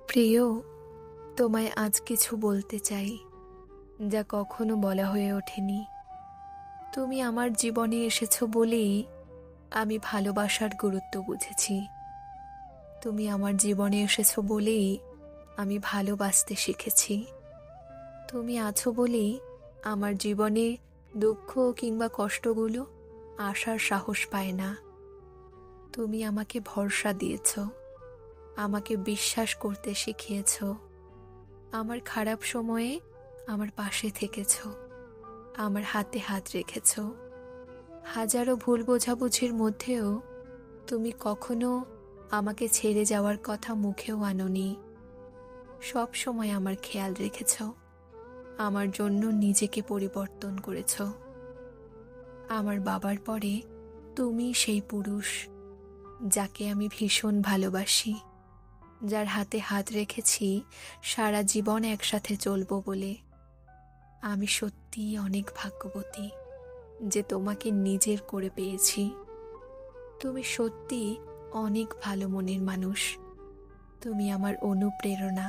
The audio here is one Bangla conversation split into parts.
প্রিয়, তোমায় আজ কিছু বলতে চাই, যা কখনো বলা হয়ে ওঠেনি। তুমি আমার জীবনে এসেছো বলেই আমি ভালোবাসার গুরুত্ব বুঝেছি। তুমি আমার জীবনে এসেছো বলেই আমি ভালোবাসতে শিখেছি। তুমি আছো বলেই আমার জীবনে দুঃখ কিংবা কষ্টগুলো আসার সাহস পায় না। তুমি আমাকে ভরসা দিয়েছো, আমাকে বিশ্বাস করতে শিখিয়েছো। আমার খারাপ সময়ে আমার পাশে থেকেছো, আমার হাতে হাত রেখেছো। হাজারো ভুল বোঝাবুঝির মধ্যেও তুমি কখনো আমাকে ছেড়ে যাওয়ার কথা মুখেও আনোনি। সব সময় আমার খেয়াল রেখেছো, আমার জন্য নিজেকে পরিবর্তন করেছো। আমার বাবার পরে তুমি সেই পুরুষ যাকে আমি ভীষণ ভালোবাসি, যার হাতে হাত রেখেছি সারা জীবন একসাথে চলবো বলে। আমি সত্যিই অনেক ভাগ্যবতী যে তোমাকে নিজের করে পেয়েছি। তুমি সত্যি অনেক ভালো মনের মানুষ। তুমি আমার অনুপ্রেরণা।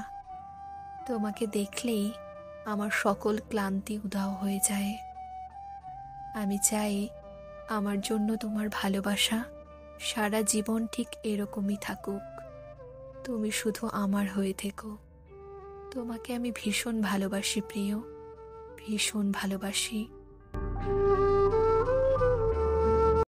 তোমাকে দেখলেই আমার সকল ক্লান্তি উধাও হয়ে যায়। আমি চাই আমার জন্য তোমার ভালোবাসা সারা জীবন ঠিক এরকমই থাকুক। তুমি শুধু আমার হয়ে থেকো। তোমাকে আমি ভীষণ ভালোবাসি প্রিয়, ভীষণ ভালোবাসি।